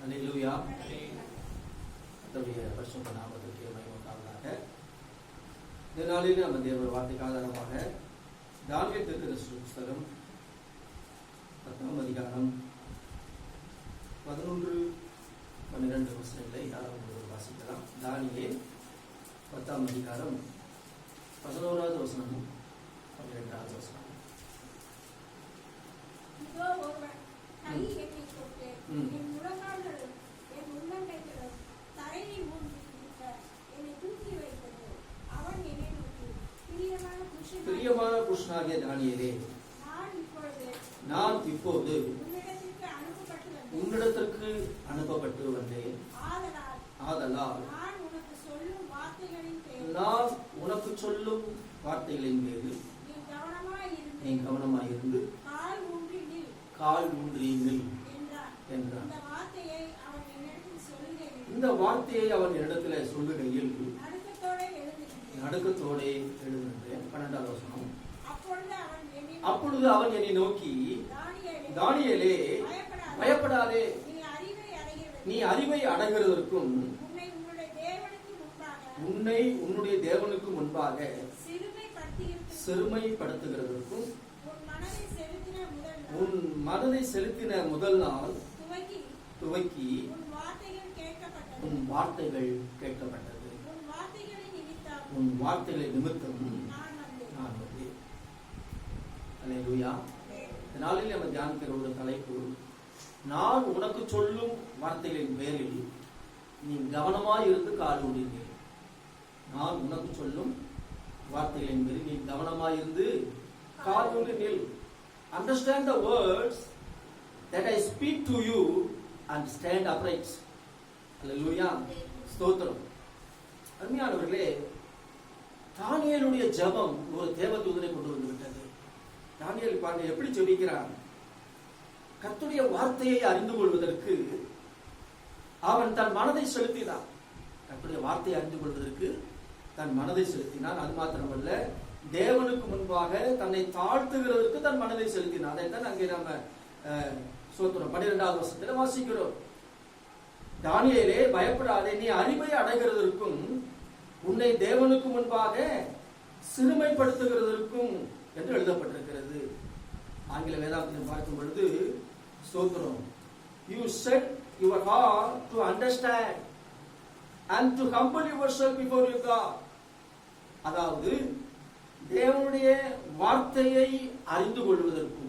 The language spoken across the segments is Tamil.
அல்லேலூயா. கர்த்தருடைய பரிசுத்த நாமத்திற்கு மகிமை உண்டாவதாக. இந்த நாளில் நம்ம தேவ வார்த்தைக்கு ஆதாரமாக தானியேல் தீர்க்கதரிசி புத்தகம் 10ஆம் அதிகாரம் 11-12 வசனங்களை யாரும் வாசிக்கலாம். தானியேல் 10ஆம் அதிகாரம் 11வது வசனமும் 12வது வசனம். பிரியமான புருஷனாகிய தானியேலே, நான் இப்போது உன்னிடத்திற்கு அனுப்பப்பட்டு வந்தேன். ஆதலால் நான் உனக்கு சொல்லும் வார்த்தைகளின் மீது நீ கவனமாயிருந்து கால் ஊன்றி நில் என்றான். இந்த வார்த்தையை அவன் என்னிடத்தில் சொல்லுகையில் நடுக்கத்தோடே எழுந்தேன். 12வது வசனம். அப்பொழுது அவன் என்னை நோக்கி, தானியேலே, பயப்படாதே, நீ அறிவை அடைகிறதற்கும் உன்னை உன்னுடைய தேவனுக்கு முன்பாக சிறுமைப்படுத்துகிறதற்கும் உன் மனதை செலுத்தின முதல் நாள் துவக்கி உன் வார்த்தைகள் கேட்கப்பட்டது. உன் வார்த்தைகளை நிமித்தம் நான் வந்தேன். அல்லேலூயா. இந்த நாளில் நம்ம தியானிக்கிற ஒரு தலைப்பு, நான் உனக்கு சொல்லும் வார்த்தைகளின் பேரில் நீ கவனமாய் இருந்து கால் ஊன்றீர்கள். நான் உனக்கு சொல்லும் வார்த்தைகளின் பேரில் நீ கவனமாய் இருந்து கால் ஊன்றி நில். Understand the words that I speak to you and stand upright. Hallelujah. ஸ்தோத்திரம். அருமையானவர்களே, தானியேலுடைய ஜெபம் ஒரு தேவதூதனை கொண்டு வந்து விட்டது. தானியேல் பாருங்க எப்படி ஜெபிக்கிறான். கர்த்தருடைய வார்த்தையை அறிந்து கொள்வதற்கு அவன் தன் மனதை செலுத்தினான். கர்த்தருடைய வார்த்தையை அறிந்து கொள்வதற்கு தன் மனதை செலுத்தினான். அது மாத்திரமல்ல, தேவனுக்கு முன்பாக தன்னை தாழ்த்துகிறதற்கு தன் மனதை செலுத்தினான். அதைத்தான் அங்கே நம்ம சோத்திரம் 12வது வசனத்தில் வாசிக்கிறோம். தானியேலே, பயப்படாதே, நீ அறிவை அடைகிறதற்கும் உன்னை தேவனுக்கு முன்பாக சிறுமைப்படுத்துகிறதற்கும் என்று எழுதப்பட்டிருக்கிறது. ஆங்கில வேதாந்தத்தில் பார்க்கும் பொழுது ஸ்தோத்திரம், you set your heart to understand and to humble yourself before your God. அதாவது தேவனுடைய வார்த்தையை அறிந்து கொள்வதற்கும்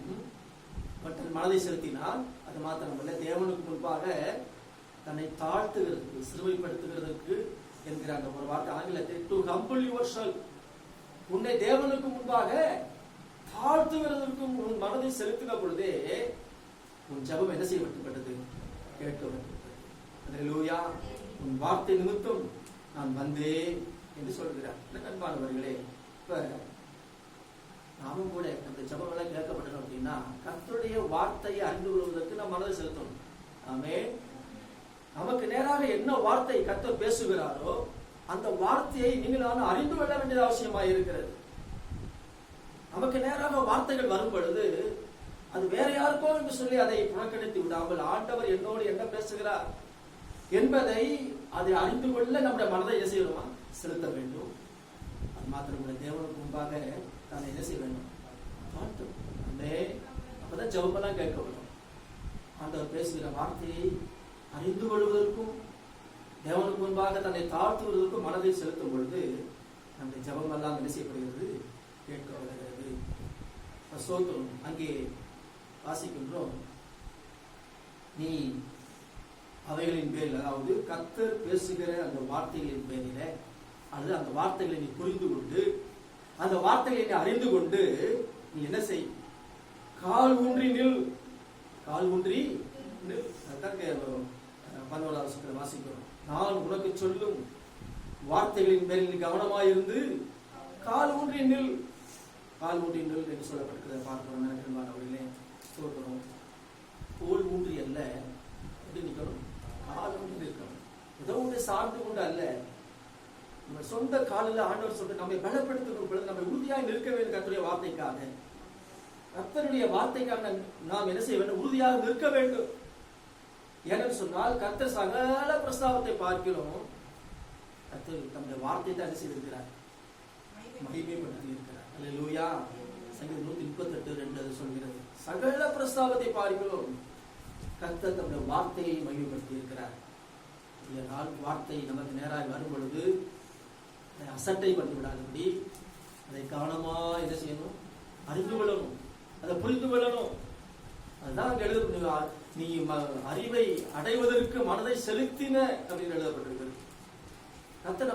தன் மனதை செலுத்தினால், அது மாத்திரமல்ல, தேவனுக்கு முன்பாக தன்னை தாழ்த்துகிறதுக்கு சிறுமைப்படுத்துகிறதுக்கு என்கிற அந்த ஒரு வார்த்தை ஆங்கிலத்தில் டு ஹம்பிள் யுவர் செல்ஃப், உன்னை தேவனுக்கு முன்பாக தாழ்த்துகிறதற்கும் உன் மனதை செலுத்தின பொழுதே உன் ஜெபம் என்ன செய்யப்பட்டது? கேட்கப்பட்டது. அல்லேலூயா. உன் வார்த்தை நிமித்தம் நான் வந்தேன் என்று சொல்கிறார். அன்பானவர்களே, இப்ப நாமும் கூட அந்த ஜெபம் எல்லாம் கேட்கப்பட்டோம் அப்படின்னா கர்த்தருடைய வார்த்தையை அறிந்து கொள்வதற்கு நாம் மனதை செலுத்தணும். ஆமென். நமக்கு நேராக என்ன வார்த்தை கர்த்தர் பேசுகிறாரோ அந்த வார்த்தையை நீங்கள் அறிந்து கொள்ள வேண்டியது அவசியமாக இருக்கிறது. நமக்கு நேராக வார்த்தைகள் வரும் பொழுது அது வேற யாருக்கோ என்று சொல்லி அதை புறக்கணித்து விடாமல் ஆண்டவர் என்னோடு என்ன பேசுகிறார் என்பதை அதை அறிந்து கொள்ள நம்முடைய மனதை என்ன செய்யணுமா? செலுத்த வேண்டும். அது மாத்திரம் தேவனுக்கு முன்பாக நான் என்ன செய்ய வேண்டும்? அப்பதான் ஜெபமெல்லாம் கேட்க வேண்டும். ஆண்டவர் பேசுகிற வார்த்தையை அறிந்து கொள்வதற்கும் தேவனுக்கு முன்பாக தன்னை தாழ்த்துவதற்கும் மனதை செலுத்தும் பொழுது நம்முடைய ஜெபம் எல்லாம் என்ன செய்யப்படுகிறது? கேட்கப்படுகிறது. ஸ்தோத்திரம். அங்கே வாசிக்கின்றோம், நீ அவைகளின் பேரில், அதாவது கர்த்தர் பேசுகிற அந்த வார்த்தைகளின் பேரில, அல்லது அந்த வார்த்தைகளை நீ புரிந்து கொண்டு அந்த வார்த்தைகளை நீ அறிந்து கொண்டு நீ என்ன செய்? கால் ஊன்றி நில். கால் ஊன்றி நில். அதுதான் 11வது வசனத்தில் வாசிக்கிறோம். நான் உனக்கு சொல்லும் வார்த்தைகளின் பேரில் நீ கவனமாயிருந்து கால் ஊன்றி நில். கால் ஊன்றி நில் என்று சொல்லப்பட்டிருக்கிறத பார்க்கிறோம். அவர்களே சொல்கிறோம், தோல் ஊன்றி அல்ல, எப்படி நிற்கணும்? கால் ஊன்றி இருக்கணும். ஏதோ ஒன்று சார்ந்து கொண்டு அல்ல, நம்ம சொந்த காலில் ஆண்டவர் சொல்ற நம்மை பலப்படுத்தும் பொழுது நம்ம உறுதியாக நிற்க வேண்டும். கர்த்தருடைய வார்த்தைக்காக, கர்த்தருடைய வார்த்தைக்காக நாம் என்ன செய்ய வேண்டும்? உறுதியாக நிற்க வேண்டும். ஏன்னு சொன்னால் கர்த்தர் சகல பிரஸ்தாபத்தை பார்க்கிறோம். கர்த்தர் தம்முடைய வார்த்தையை தான் செய்திருக்கிறார், மகிமைப்படுத்தி இருக்கிறார். அல்லேலூயா. சங்கீதம் 138:2 அது சொல்கிறது, சகல பிரஸ்தாபத்தை பார்க்கிறோம் கர்த்தர் தம்முடைய வார்த்தையை மகிமைப்படுத்தி இருக்கிறார். இதனால் வார்த்தை நமக்கு நேராக வரும் பொழுது அதை அசட்டை பண்ணி விடாதபடி அதை கவனமா என்ன செய்யணும், அறிந்து கொள்ளணும், அதை புரிந்து கொள்ளணும். அதுதான் எழுத, நீ அறிவை அடைவதற்கு மனதை செலுத்தின அப்படின்னு எழுதப்பட்டிருக்கிறது. கர்த்தர்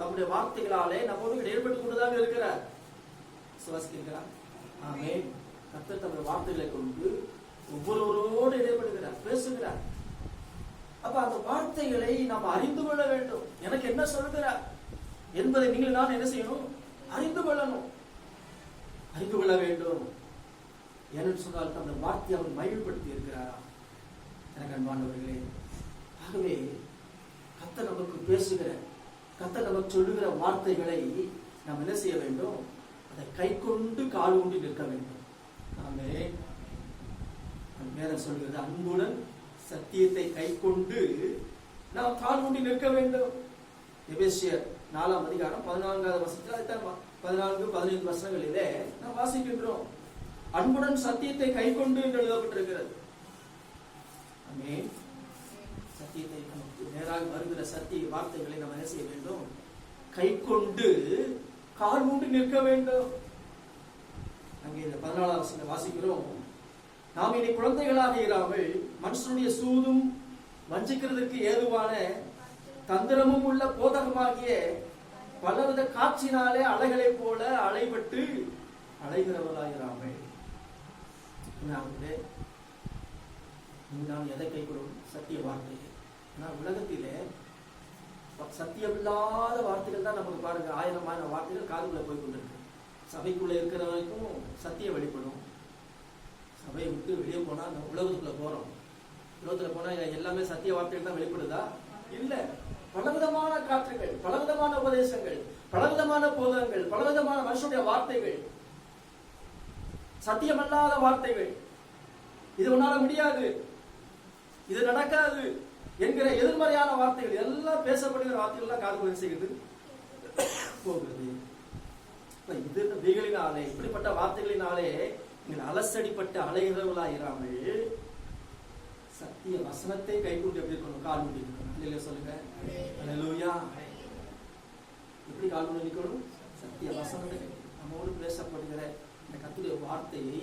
நம்முடைய வார்த்தைகளாலே நம்மோடு ஈடுபட்டு கொண்டுதான் இருக்கிறார். சுவாசிக்கிறார். ஆமென். கர்த்தர் தம்முடைய வார்த்தைகளை கொண்டு ஒவ்வொருவரோடு இடைப்படுகிறார், பேசுகிறார். அப்ப அந்த வார்த்தைகளை நாம் அறிந்து கொள்ள வேண்டும். எனக்கு என்ன சொல்கிறார் என்பதை நீங்கள் நான் என்ன செய்யணும், அறிந்து கொள்ளணும், அறிந்து கொள்ள வேண்டும். ஏன்னு சொன்னால் அந்த வார்த்தையை அவர் மகிழ்ப்படுத்தி இருக்கிறாரா? எனக்கு அன்பானவர்களே, ஆகவே கர்த்தர் நமக்கு பேசுகிற, கர்த்தர் நமக்கு சொல்லுகிற வார்த்தைகளை நாம் என்ன செய்ய வேண்டும், அதை கை கொண்டு கால் கொண்டு நிற்க வேண்டும். நாமே வேதம் சொல்கிறது, அன்புடன் சத்தியத்தை கை கொண்டு நாம் கால் கொண்டு நிற்க வேண்டும். எபேசியர் 4:14 14-15 வசனங்களிலே நாம் வாசிக்கின்றோம், அன்புடன் சத்தியத்தை கை கொண்டு என்று எழுதப்பட்டிருக்கிறது. ஆமென். சத்தியத்தை நமக்கு நேராக வருகிற சத்திய வார்த்தைகளை நாம் என்ன செய்ய வேண்டும், கை கொண்டு கால் கொண்டு நிற்க வேண்டும். அங்கே இந்த 14ஆம் வசனத்தை வாசிக்கிறோம், நாம் இனி குழந்தைகளாக இராமல் மனுஷனுடைய சூதும் வஞ்சிக்கிறதுக்கு ஏதுவான தந்திரமும் உள்ள போதகமாகிய பலவித காட்சினாலே அலைகளை போல அலைபட்டு அலைகிறவர்களாயிராமல். நாம் எதை கை கொள்ளும், சத்திய வார்த்தை. ஆனால் உலகத்திலே சத்தியமில்லாத வார்த்தைகள் தான் நமக்கு பாருங்க, ஆயிரமான வார்த்தைகள் காதுக்குள்ள போய் கொண்டிருக்கு. சபைக்குள்ள இருக்கிற வரைக்கும் சத்தியம் வெளிப்படும். சபையை விட்டு வெளியே போனா அந்த உலகத்துக்குள்ள போறோம். உலகத்துல போனா எல்லாமே சத்திய வார்த்தைகள் தான் வெளிப்படுதா? இல்ல. பலவிதமான காற்றுகள், பலவிதமான உபதேசங்கள், பலவிதமான போதகங்கள், பலவிதமான மனுஷனுடைய வார்த்தைகள், சத்தியமல்லாத வார்த்தைகள், இது உன்னால முடியாது, இது நடக்காது என்கிற எதிர்மறையான வார்த்தைகள் எல்லாம், பேசப்படுகிற வார்த்தைகள் தான் காது செய்கிறது போகிறது. இவைகளினாலே, இப்படிப்பட்ட வார்த்தைகளினாலே நீங்கள் அலசடிப்பட்ட அலைகிறவர்களாயிராமல் சத்திய வசனத்தை கை கொண்டு எப்படி இருக்கணும், கால் கொண்டு இருக்கணும். இல்லையா சொல்லுங்க. அல்லேலூயா. எப்படி கால் கொண்டு நிற்கணும், சத்திய வசனத்தை நம்மோடு பேசப்படுகிற இந்த கர்த்தருடைய வார்த்தையை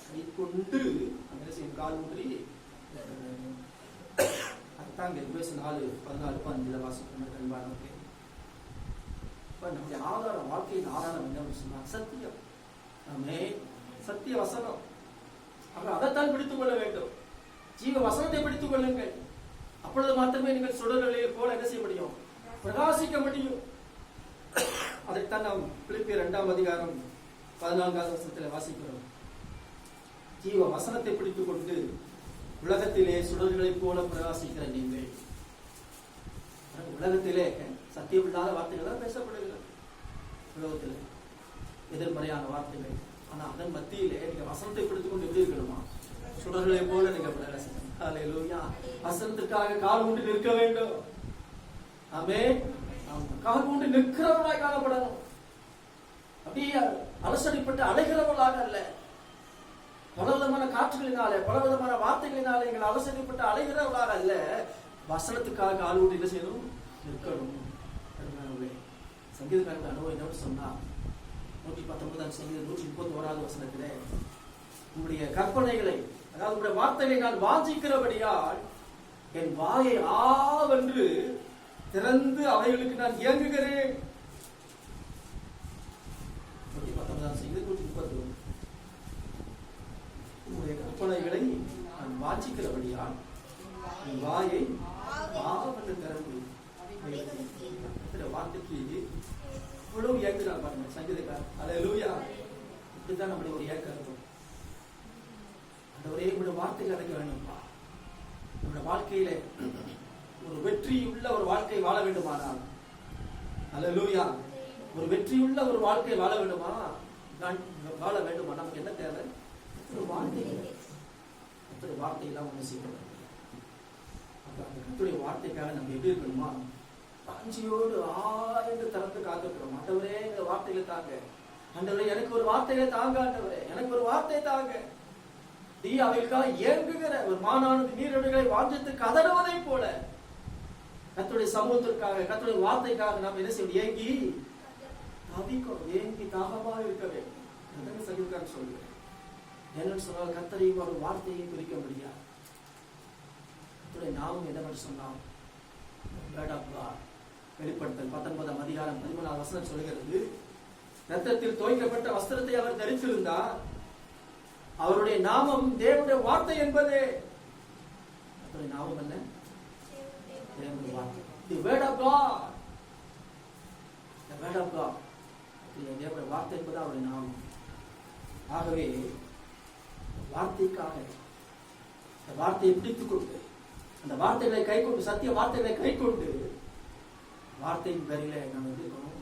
கை கொண்டு கால் ஊன்றி. அதுதான் 4:14-15 வாசிக்கணும். நம்முடைய ஆதாரம், வாழ்க்கையின் ஆதாரம் என்ன சொன்னா சத்தியம். நாமே சத்திய வசனம். அதைத்தான் பிடித்துக் கொள்ள வேண்டும். ஜீவ வசனத்தை பிடித்துக் கொள்ளுங்கள். அப்பொழுது மாத்திரமே நீங்கள் சுடர்களை போல என்ன செய்ய முடியும், பிரகாசிக்க முடியும். அதைத்தான் நாம் பிலிப்பியர் 2:14 வாசிக்கிறோம். ஜீவ வசனத்தை பிடித்துக் கொண்டு உலகத்திலே சுடர்களை போல பிரகாசிக்கிற நீங்கள். உலகத்திலே சத்தியம் இல்லாத வார்த்தைகள் தான் பேசப்படுகிறது. உலகத்தில் எதிர்மறையான வார்த்தைகள். ஆனா அதன் மத்தியிலே நீங்க வசனத்தை பிடித்துக் கொண்டு எப்படி இருக்கணுமா, சுடர்களை போல நீங்க பிரகாசிக்கணும். அல்லேலூயா. வசனத்திற்காக கால் கொண்டு நிற்க வேண்டும். ஆமென். கால் கொண்டு நிற்கிறவர்களாய் காணப்படணும். அப்படியே அலசடிப்பட்டு அலைகிறவர்களாக அல்ல. பலவிதமான காற்றுகளினாலே, பலவிதமான வார்த்தைகளினாலே நீங்கள் அலசடிப்பட்டு அலைகிறவர்களாக அல்ல. வசனத்துக்காக கால் கொண்டு என்ன செய்யணும், நிற்கணும். சங்கீதக்காரர்கள் அனுபவம் என்ன சொன்னா, 119 சங்கீதம் 131 வசனத்திலே, உங்களுடைய கற்பனைகளை, அதாவது உங்களுடைய வார்த்தைகளை நான் வாஞ்சிக்கிறபடியால் என் வாயை ஆவென்று திறந்து அவைகளுக்கு நான் இயங்குகிறேன். 119 சங்கீதம் 131. உங்களுடைய கற்பனைகளை நான் வாஞ்சிக்கிறபடியால் என் வாயை ஆவென்று திறந்து வார்த்தைக்கு இவ்வளவு ஏற்கிறார் பாருங்க சங்கீதக்காரர். அல்லேலூயா. இப்படித்தான் நம்முடைய ஒரு ஏக்கம் இருக்கும். அந்த ஒரே உங்களுடைய வார்த்தை கிடைக்க வேண்டும்பா. நம்முடைய வாழ்க்கையில ஒரு வெற்றியுள்ள ஒரு வாழ்க்கை வாழ வேண்டுமானால், அல்லேலூயா, ஒரு வெற்றியுள்ள ஒரு வாழ்க்கை வாழ வேண்டுமா, வாழ வேண்டுமா, நமக்கு என்ன தேவை, ஒரு வார்த்தை. வார்த்தையெல்லாம் ஒண்ணு செய்யணும். கர்த்தருடைய வார்த்தைக்காக நம்ம எப்படி இருக்கணுமா, வாஞ்சியோடு ஆழ்ந்து திறந்து காத்துக்கிறோம். ஆண்டவரே இந்த வார்த்தைகளை தாங்க, ஆண்டவரே எனக்கு ஒரு வார்த்தைகளை தாங்க, ஆண்டவரே எனக்கு ஒரு வார்த்தை தாங்க. நீ அவைகளுக்காக ஏங்குகிற ஒரு மானானது நீரோடைகளை வாஞ்சத்து கதறுவதை போல கர்த்தருடைய சமூகத்திற்காக, கர்த்தருடைய வார்த்தைக்காக நாம் என்ன செய்யணும், ஏங்கி தவிக்கணும், ஏங்கி தாகமா இருக்க வேண்டும். சகிக்கான்னு சொல்லுவேன். என்னன்னு சொன்னால் கர்த்தரையும் ஒரு வார்த்தையும் பிரிக்க முடியாது. கர்த்தருடைய நாமம் என்ன சொன்னால் வெளிப்படுத்தல் 19 அதிகாரம் 13 வசனம் சொல்கிறது, ரத்தத்தில் தோய்க்கப்பட்ட வஸ்திரத்தை அவர் தரித்திருந்தார், அவருடைய நாமம் தேவனுடைய வார்த்தை என்பதே. அவருடைய நாமம் என்ன? தேவனுடைய வார்த்தை. The word of God. The word of God. தேவனுடைய வார்த்தை என்பது அவருடைய நாமம். ஆகவே வார்த்தைக்காக அந்த வார்த்தையை பிடித்துக் கொண்டு, அந்த வார்த்தைகளை கை கொண்டு, சத்திய வார்த்தைகளை கை கொண்டு, வார்த்தையின் பேரிலே நாம் இருக்கணும்.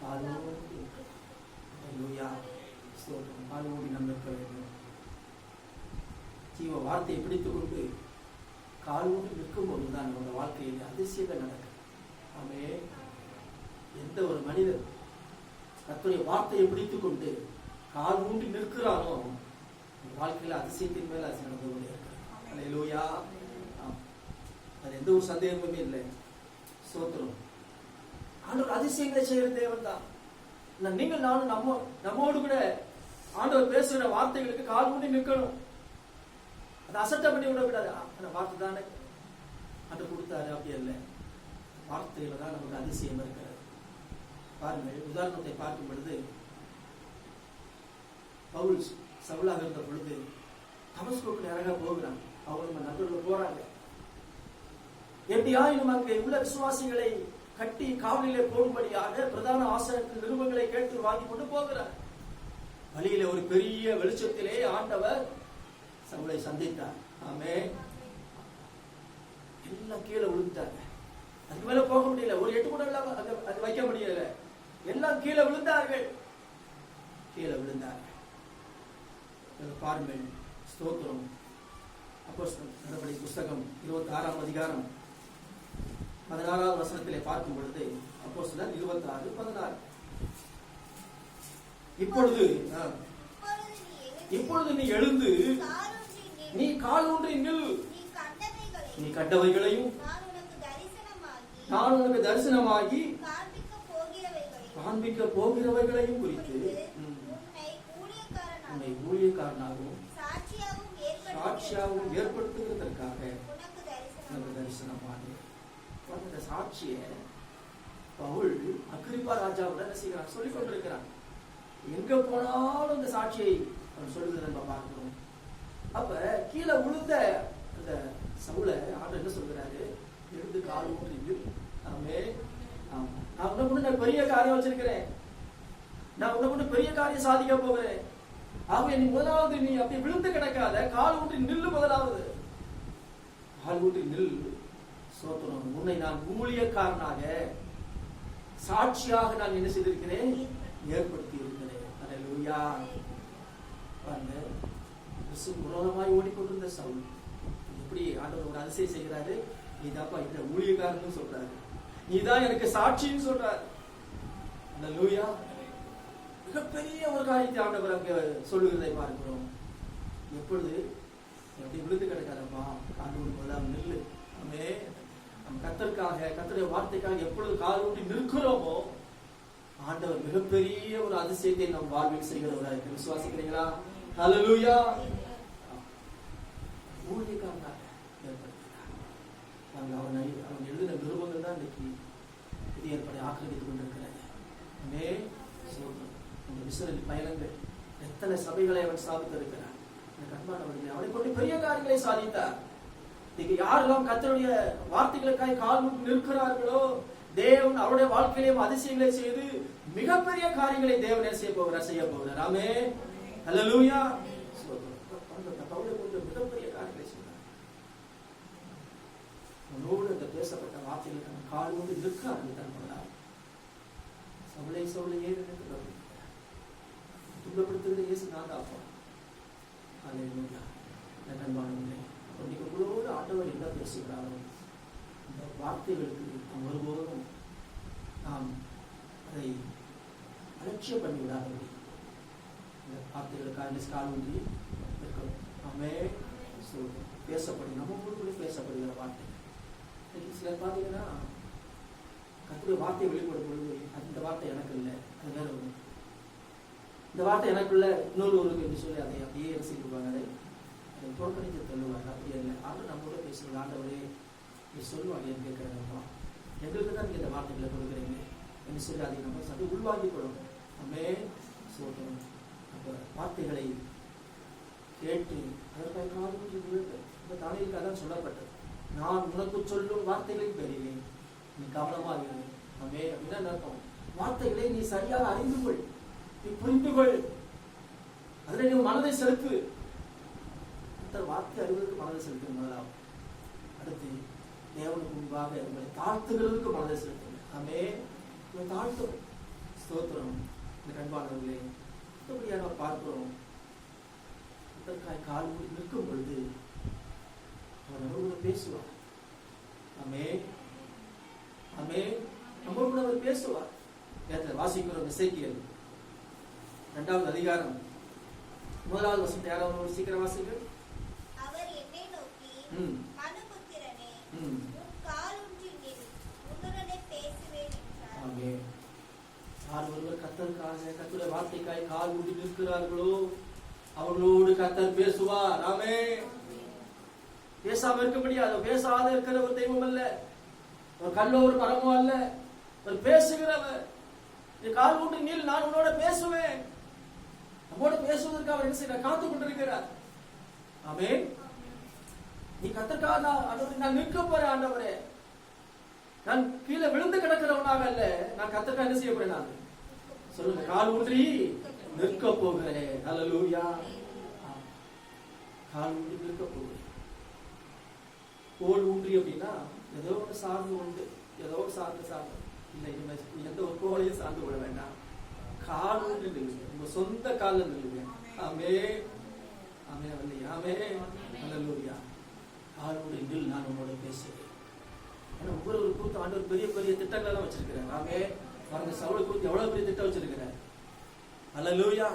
காலோடி நாம் இருக்க வேண்டும். ஜீவ வார்த்தையை பிடித்துக் கொண்டு காலோடு நிற்கும் போதுதான் நம்முடைய வாழ்க்கையில் அதிசயங்கள் நடக்கும். ஆமே, எந்த ஒரு மனிதர் கர்த்தருடைய வார்த்தையை பிடித்துக் கொண்டு கால் ஊன்றி நிற்கிறானோ வாழ்க்கையில அதிசயத்தின் மேல அது நடந்து கொண்டே இருக்கிறார். அல்லேலூயா. அது எந்த ஒரு சந்தேகமுமே இல்லை. சோத்திரம். ஆண்டவர் அதிசயங்களை செய்கிற தேவன் தான். நீங்கள் நானும் நம்மோடு கூட ஆண்டவர் பேசுகிற வார்த்தைகளுக்கு கால் ஊன்றி நிற்கணும். அதை அசட்டை பண்ணி விட விடாது. அந்த வார்த்தை தானே ஆண்டவர் கொடுத்தாரு, அப்படி இல்லை. வார்த்தையில தான் நமக்கு அதிசயம் இருக்கிறது. பாருங்கள், உதாரணத்தை பார்க்கும் பொழுது பவுல் சவுலாக இருந்த பொழுது தமஸ்குக்கு நேராக போகிறாங்க. அவங்க நண்பர்கள் போறாங்க. எப்படியாயினும் அங்கே உள்ள விசுவாசிகளை கட்டி காவலிலே போடும்படியாக பிரதான ஆசாரியர்கள் நிருபங்களை கேட்டு வாங்கி கொண்டு போகிறார். வழியில ஒரு பெரிய வெளிச்சத்திலே ஆண்டவர் சவுலை சந்தித்தார். ஆமே, எல்லாம் கீழே விழுந்தாங்க. அதுக்கு மேல போக முடியல. ஒரு எட்டு கூட அது வைக்க முடியல. எல்லாம் கீழே விழுந்தார்கள். கீழே விழுந்தார்கள். பாருங்கள், ஸ்தோத்திரம். அப்போஸ்தலர் நடபடி புஸ்தகம் 26 அதிகாரம் 16 வசனத்திலே பார்க்கும் பொழுது, அப்போஸ்தலர் 26:16, இப்பொழுது நீ எழுந்து நீ கால் ஊன்றி நில், நீ கண்டவைகளையும் நான் உனக்கு தரிசனமாகி காண்பிக்க போகிறவைகளையும் குறித்து உன்னை ஊழியக்காரனாகவும் சாட்சியாகவும் ஏற்படுத்துவதற்காக உனக்கு தரிசனமாகி. அந்த சாட்சிய பவுல் அகிரிப்பா ராஜாவுடன் சொல்லிக் கொண்டிருக்கிறான். எங்க போனாலும் இந்த சாட்சியை அவன் சொல்லுகிறத நம்ம பார்க்கிறோம். அப்ப கீழே விழுந்த அந்த சவுல ஆண்டவர் என்ன சொல்கிறாரு, எழுந்து கால் ஊன்றி. ஆமே, நான் உன்னை கொண்டு பெரிய காரியம் வச்சிருக்கிறேன், நான் உன்னை கொண்டு பெரிய காரியம் சாதிக்க போகிறேன். ஆகவே நீ முதலாவது நீ அப்படி விழுந்து கிடக்காத, கால் ஊன்றி நில்லு. முதலாவது கால் ஊன்றி நில். சோத்திரம். உன்னை நான் ஊழியக்காரனாக சாட்சியாக நான் என்ன செய்திருக்கிறேன், ஏற்படுத்தி இருக்கிறேன். அல்லேலூயா. புரோணமாய் ஓடிக்கொண்டிருந்த சவுல் எப்படி ஆண்டவர் ஒரு அதிசயம் செய்கிறாரு. நீதாப்பா இந்த ஊழியக்காரன்னு சொல்றாரு, நீதான் எனக்கு சாட்சின்னு சொல்றாரு. அல்லேலூயா. மிகப்பெரிய ஒரு காரியத்தை ஆண்டவர் அங்க சொல்லுகிறதை பார்க்கிறோம். எப்பொழுது எப்படி விழுந்து கிடக்காதப்பா, ஆண்டவர் முதலாம் நில்லு. ஆமே, நம் கர்த்தருக்காக, கர்த்தருடைய வார்த்தைக்காக எப்பொழுது கால் ஊன்றி நிற்கிறோமோ ஆண்டவர் மிகப்பெரிய ஒரு அதிசயத்தை நம் வாழ்வில் செய்கிறவராக விசுவாசிக்கிறீங்களா? ஹல்லேலூயா. ஊழியக்காரனாக ஏற்படுத்தினார். அவன் எழுதின நிருபங்கள் தான் இன்னைக்கு புதிய ஏற்பாட்டை ஆக்கிரமித்துக் கொண்டிருக்கிறது. ஆமே, இந்த இஸ்ரவேல் பயணங்கள் எத்தனை சபைகளை அவன் ஸ்தாபித்திருக்கிறார். அவனை கொண்டு பெரிய காரியங்களை சாதித்தார். இன்னைக்கு யாரெல்லாம் கர்த்தருடைய வார்த்தைகளுக்காக கால் ஊன்றி நிற்கிறார்களோ தேவன் அவருடைய வாழ்க்கையிலும் அதிசயங்களை செய்து மிகப்பெரிய காரியங்களை தேவன் செய்ய போகிறார். ஆமே, ஹல்லேலூயா. மிகப்பெரிய காரியங்களை செய்தார். உன்னோடு இந்த பேசப்பட்ட வார்த்தைகளுக்கு கால் ஊன்றி நிற்கிறார்கள் தான் சொன்னார். சவுளையே துன்பப்படுத்துகிற இயேசு நான் தான். ஹல்லேலூயா. நண்பர்களே, இன்னைக்கு உங்களோடு ஆண்டவர் என்ன பேசுகிறாரோ இந்த வார்த்தைகளுக்கு நாம் ஒருபோதும் நாம் அதை அலட்சியம் பண்ணி விடாதபடி இந்த வார்த்தைகளுக்காக கால் ஊன்றி இருக்கணும். நாமே பேசப்படும் நம்ம ஊருக்குள்ளே பேசப்படுகிற வார்த்தை. சிலர் பார்த்தீங்கன்னா கர்த்தருடைய வார்த்தையை வெளிப்படும் பொழுது அந்த வார்த்தை எனக்கு இல்லை, அது வேற ஒன்று, இந்த வார்த்தை எனக்குள்ள இன்னொரு ஊருக்கு என்று சொல்லி அதை அப்படியே செய்வாங்க, அதை புறக்கணித்து தள்ளுவாங்க. அப்படியே இல்லை, ஆண்டு நம்ம கூட பேசுவாங்க, ஆண்டவரே நீ சொல்லுவாங்க என்று கேட்கிறேன், எங்களுக்கு தான் நீங்கள் இந்த வார்த்தைகளை கொடுக்குறீங்க என்று சொல்லி அதை நம்ம சற்று உள்வாங்கி கொடுக்கணும். நம்மே சொல்லணும். அப்போ வார்த்தைகளை கேட்டு அதற்காக காது இந்த தானியலுக்கு அதான் சொல்லப்பட்டது, நான் உனக்கு சொல்லும் வார்த்தைகளை பெறுவேன், நீ கவனமாக இரு. நம்மே அப்படின்னா அர்த்தம், வார்த்தைகளை நீ சரியாக அறிந்து கொள், நீ புரிந்து கொள், அதில் நீ மனதை செலுத்து. வார்த்தை அறிவதற்கு மனதை செலுத்து முதலாவது. அடுத்து தேவனுக்கு முன்பாக உங்களை தாழ்த்துகிறதுக்கு மனதை செலுத்துங்க. ஆமே தாழ்த்தும் ஸ்தோத்திரம். இந்த கண்பானவர்களே மற்றபடியாக பார்க்கிறோம், கால் மூடி நிற்கும் பொழுது அவர் நம்மளோட பேசுவார். ஆமே ஆமே நம்மளோட அவர் பேசுவார். நேரத்தில் வாசிக்கிறோம் எசேக்கியேல் 2வது அதிகாரம் 1வது வசனத்தை யாராவது சீக்கிரம் வாசிங்கள். அவர் என்னை நோக்கி, மனுபுத்திரனே, உன் காலூன்றி நில், உன்னுடனே பேசுவேன் என்றார். ஆமே. யார் ஒருவர் கர்த்தருக்காக கர்த்தருடைய வார்த்தைக்காய் கால் ஊன்றி நிற்கிறார்களோ அவர்களோடு கர்த்தர் பேசுவார். ஆமே. பேசாம இருக்க முடியாது. பேசாத இருக்கிற ஒரு தெய்வம் அல்ல, ஒரு கல்லோ ஒரு மரமோ அல்ல, ஒரு பேசுகிறவர். நீ கால் ஊன்றி நில், நான் உன்னோட பேசுவேன். நம்மோட பேசுவதற்கு அவர் என்ன செய்ய காத்துக் கொண்டிருக்கிறார். ஆமே. நீ கர்த்தருக்காக நான் நிற்க போறேன் ஆண்டவரே, நான் கீழே விழுந்து கிடக்கிறவனாக அல்ல, நான் கர்த்தருக்காக என்ன செய்ய போறேன், நான் சொல்லுங்க, கால் ஊன்றி நிற்க போகிறேன். ஹல்லேலூயா. கால் ஊன்றி நிற்க போகிறேன். கோல் ஊன்றி அப்படின்னா ஏதோ ஒரு சார்ந்து உண்டு, ஏதோ ஒரு சார்ந்து இல்லை, எந்த ஒரு கோலையும் சார்ந்து கொள்ள வேண்டாம். கால் ஊன்றி நில்லுங்க, உங்க சொந்த காலில் நில்லுங்க. ஆமே ஆமே இல்லையா? ஆமே ஹல்லேலூயா. கால் ஊன்றி நில், நான் உன்னோட பேசுகிறேன். ஏன்னா ஒவ்வொரு குறித்து ஆண்டவர் பெரிய பெரிய திட்டங்கள் எல்லாம் வச்சிருக்கிறார். ஆமே. பாருங்க, சவுலை குறித்து எவ்வளவு பெரிய திட்டம் வச்சிருக்கிறார். ஹல்லேலூயா.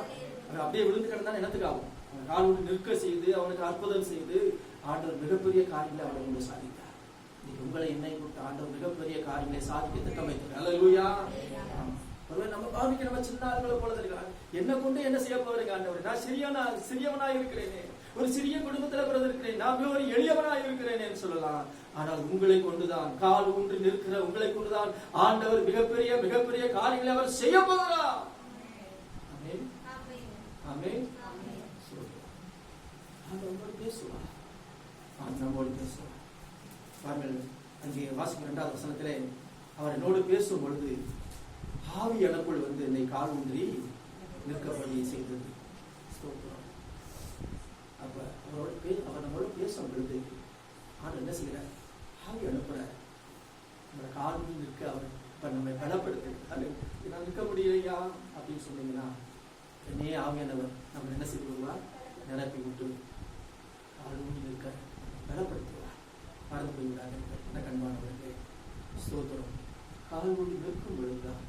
அவன் அப்படியே விழுந்து கிடந்தான் என்னத்துக்கு ஆகும்? அவன் கால் ஊன்றி நிற்க செய்து அவனுக்கு அற்புதம் செய்து ஆண்டவர் மிகப்பெரிய காரியங்களை அவனை கொண்டு சாதித்தார். இன்னைக்கு உங்களை என்னை கொடுத்த ஆண்டவர் மிகப்பெரிய காரியங்களை சாதிக்க திட்டம் வைத்தார். ஹல்லேலூயா. ஒருவேளை நம்ம பாவிக்க நம்ம சின்ன ஆளுங்களை போல இருக்காங்க, என்ன கொண்டு என்ன செய்ய போறீங்க ஆண்டவர்? நான் சிறியவனாய் இருக்கிறேனே, ஒரு சிறிய குடும்பத்தில் பிறந்திருக்கிறேன், நான் ஒரு எளியவனாய் இருக்கிறேன் சொல்லலாம். ஆனால் உங்களை கொண்டுதான், கால் ஊன்றி நிற்கிற உங்களை கொண்டுதான் ஆண்டவர் மிகப்பெரிய மிகப்பெரிய காரியங்களை அவர் செய்ய போகிறார். ஆமென் ஆமென். நம்மோடு பேசுவார், நம்மோடு பேசுவார். பாருங்கள், அங்கே வாசிக்கும் 2வது வசனத்திலே அவர் என்னோடு பேசும் பொழுது ஆவி எனக்குள் வந்து என்னை கால் ஊன்றி நிற்கபடி செய்தது. அப்ப அவர் நம்மளோட பேசும் பொழுது ஆண்டவர் என்ன செய்கிறார்? ஆவி அனுப்புறார், நம்மளை கால் ஊன்றி நிற்க அவர் இப்ப நம்மை பலப்படுத்து. நான் நிற்க முடியலையா அப்படின்னு சொன்னீங்கன்னா என்னையே ஆவியானவர் நம்ம என்ன செய்து வருவார்? நிரப்பி விட்டு கால் ஊன்றி நிற்க பலப்படுத்துவார். மறந்து போய்விடாது. என்ன கண்பானவர்களே, ஸ்தோத்திரம். கால் ஊன்றி நிற்கும் பொழுதுதான்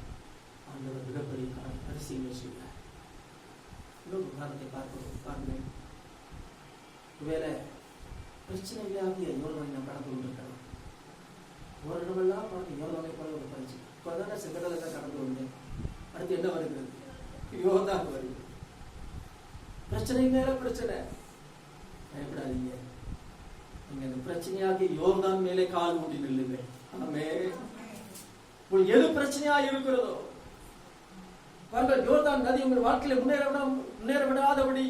ஆண்டவர் மிகப்பெரிய அதிசயங்களை செய்கிறார். இன்னொரு உதாரணத்தை பார்க்கிறோம். பாருங்கள், ஒருவேளை பிரச்சனைகளாக யோர்தானை நாம் கடந்து கொண்டிருக்கலாம். ஒரு இடமெல்லாம் பாருங்க, யோர்தானை போல ஒரு பரிச்சு இப்பதான செங்கடலை தான் கடந்து வந்தேன். அடுத்து என்ன வருகிறது? யோர்தான் வருகிறது. பிரச்சனை மேல பிரச்சனை. பயப்படாதீங்க, நீங்க அந்த பிரச்சனையாகி யோர்தான் மேலே கால் ஊன்றி நில்லுங்க. ஆமே. எது பிரச்சனையா இருக்கிறதோ பாருங்கள், யோர்தான் நதி உங்கள் வாழ்க்கையில முன்னேற விடாதபடி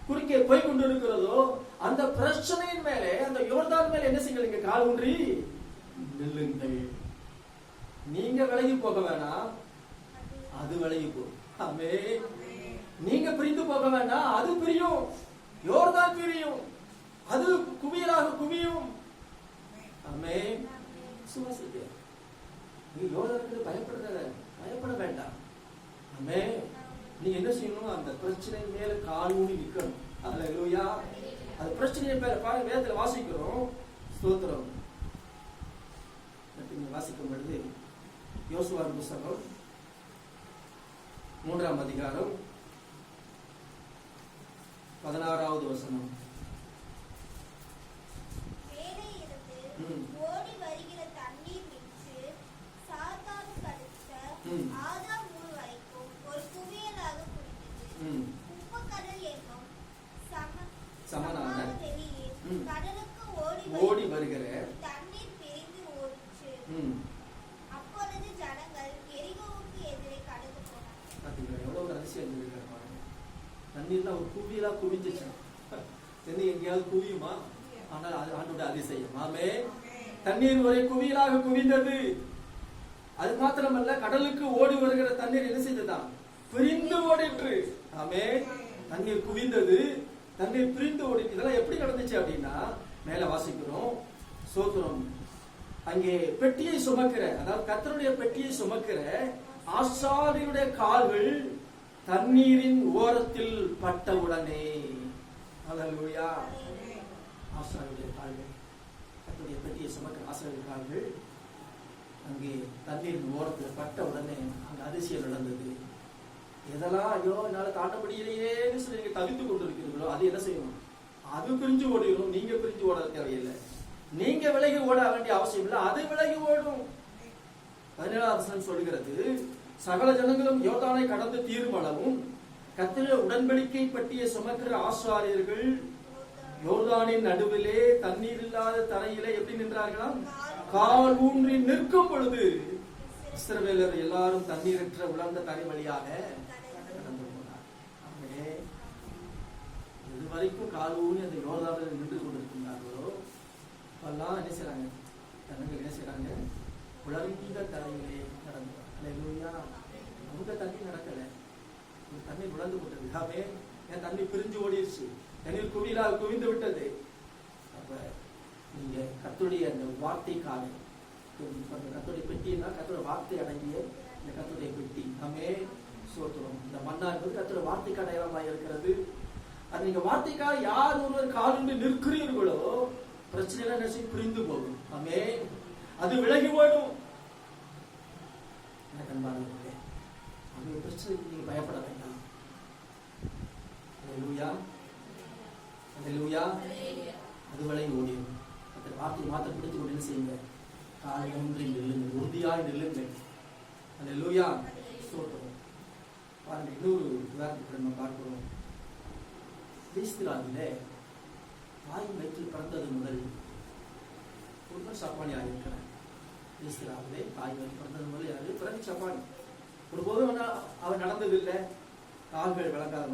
குறுக்கே போய் கொண்டு இருக்கிறதோ அந்த பிரச்சனையின் மேலே, அந்த யோர்தான் மேலே என்ன செய்யுங்க? கால் ஊன்றி நில்லுங்கள். நீங்க விலகி போக வேணாம், அது விலகி போகும். ஆமே. நீங்க பிரிந்து போக வேண்டாம், அது பிரியும். யோர்தான் பிரியும், அது குவியலாக குவியும். ஆமே. சுவாசிக்க நீ யோர்தானுக்கு பயப்பட வேண்டாம். ஆமே. நீங்க என்ன செய்யணும்? அந்த பிரச்சனை மேல கால் ஊன்றி நிற்கணும். ஹல்லேலூயா. அது பிரச்சனை மேல பாருங்க, வேதத்துல வாசிக்கிறோம். ஸ்தோத்திரம். யோசுவாவின் புத்தகம் 3ஆம் அதிகாரம் 16வது வசனம். மேலே இருந்து ஓடி வருகிற தண்ணீர் நின்று சாத்தானுக்கு அடுத்த ஆதாம் ஊர் வரைக்கும் ஒரு குவியலாக குடித்தது. உப்புக்கடல் என்னும் சமனான வெளியே கடலுக்கு ஓடி வருகிற தண்ணீர் பிரிந்து ஓடிச்சு. அப்பொழுது ஜனங்கள் எரிகோவுக்கு எதிரே கடந்து போனார்கள். எவ்வளவு ஒரு அதிசயம் இருக்கிற பாருங்க. தண்ணீர்லாம் ஒரு குவியலா குவிஞ்சிச்சு. தண்ணி எங்கேயாவது குவியுமா? ஆனால் அது ஆண்டோட அதிசயம். ஆமே. தண்ணீர் ஒரே குவியலாக குவிந்தது. அது மாத்திரமல்ல, கடலுக்கு ஓடி வருகிற தண்ணீர் என்ன செய்ததான்? பிரிந்து ஓடிற்று. ஆமே. தண்ணீர் குவிந்தது, தண்ணீர் பிரிந்து ஓடிட்டு. இதெல்லாம் எப்படி நடந்துச்சு அப்படின்னா, மேல வாசிக்கிறோம், சோத்திரம், அங்கே பெட்டியை சுமக்கிற, அதாவது கர்த்தருடைய பெட்டியை சுமக்கிற ஆசாரியருடைய கால்கள் தண்ணீரின் ஓரத்தில் பட்டவுடனே, அல்லேலூயா, ஆசாரியருடைய கால்கள், கர்த்தருடைய பெட்டியை சுமக்கிற ஆசாரிய கால்கள் அங்கே தண்ணீரின் ஓரத்தில் பட்ட உடனே அங்க அதிசயம் நடந்தது. எதெல்லாம் ஐயோ என்னால காட்ட முடியலையேன்னு சொல்லி நீங்க தவித்து கொண்டிருக்கிறீர்களோ அது என்ன செய்யணும்? அது பிரிஞ்சு ஓடிடும். நீங்க பிரிஞ்சு ஓட தேவையில்லை. நீங்க விலகி ஓட வேண்டிய அவசியம் இல்லை, அது விலகி ஓடும். 17ஆம் வசனம் சொல்கிறது, சகல ஜனங்களும் யோர்தானை கடந்து தீர்மளவும் கர்த்தருடைய உடன்படிக்கை பட்டியை சுமக்கிற ஆசாரியர்கள் யோர்தானின் நடுவிலே தண்ணீர் இல்லாத தரையிலே எப்படி நின்றார்களாம்? கால் ஊன்றி நிற்கும் பொழுது இஸ்ரவேலர் எல்லாரும் தண்ணீரற்ற உலர்ந்த தரை வழியாக கடந்து போனார். ஆமே. இதுவரைக்கும் கால் ஊன்றி அந்த யோர்தானில் நின்று கொண்டிருக்கிறார்களோ அப்பெல்லாம் என்ன செய்றாங்க? ஜனங்கள் என்ன செய்றாங்க? உலர்ந்த தரையிலே நடந்து. அல்லேலூயா. அவங்க தண்ணி நடக்கல, தண்ணீர் உலர்ந்து போட்டது. ஆமே. என் தண்ணி பிரிஞ்சு ஓடிடுச்சு, தண்ணீர் குவியலாக குவிந்து விட்டது. அப்ப நீங்க கர்த்தருடைய அந்த வார்த்தைக்காக, கர்த்தருடைய பெட்டினா கர்த்தருடைய வார்த்தை அடங்கிய இந்த கர்த்தருடைய பெட்டி. ஆமே. சோத்திரம். இந்த மன்னா என்பது கர்த்தருடைய வார்த்தைக்கு அடையாளமாக இருக்கிறது. அது நீங்க வார்த்தைக்காக யார் ஒருவர் காலுண்டு நிற்கிறீர்களோ பிரச்சனை நினைச்சு புரிந்து போகும். ஆமே. அது விலகி ஓடும். எனக்கு அன்பானவர்களே, அது பிரச்சனைக்கு நீங்க பயப்பட வேண்டாம். அல்லேலூயா, அல்லேலூயா. அது விலகி ஓடிடும். அந்த வார்த்தையை மாற்ற பிடித்து கொண்டு என்ன செய்யுங்க? காலை ஒன்றி நில்லுங்கள், உறுதியாய் நில்லுங்கள். அல்லேலூயா. சோத்திரம். பாருங்க, இன்னொரு உதாரணத்தை நம்ம பார்க்கிறோம். இஸ்ரவேலிலே தாய் வயிற்றில் பிறந்தது முதல் ஒருவர் சப்பானியாக இருக்கிறார். இஸ்ரவேலிலே தாய் வயிற்றில் பிறந்தது முதல் யாரு? பிறகு சப்பானி. ஒருபோதும் அவன் நடந்ததில்லை, கால்கள் விளங்காத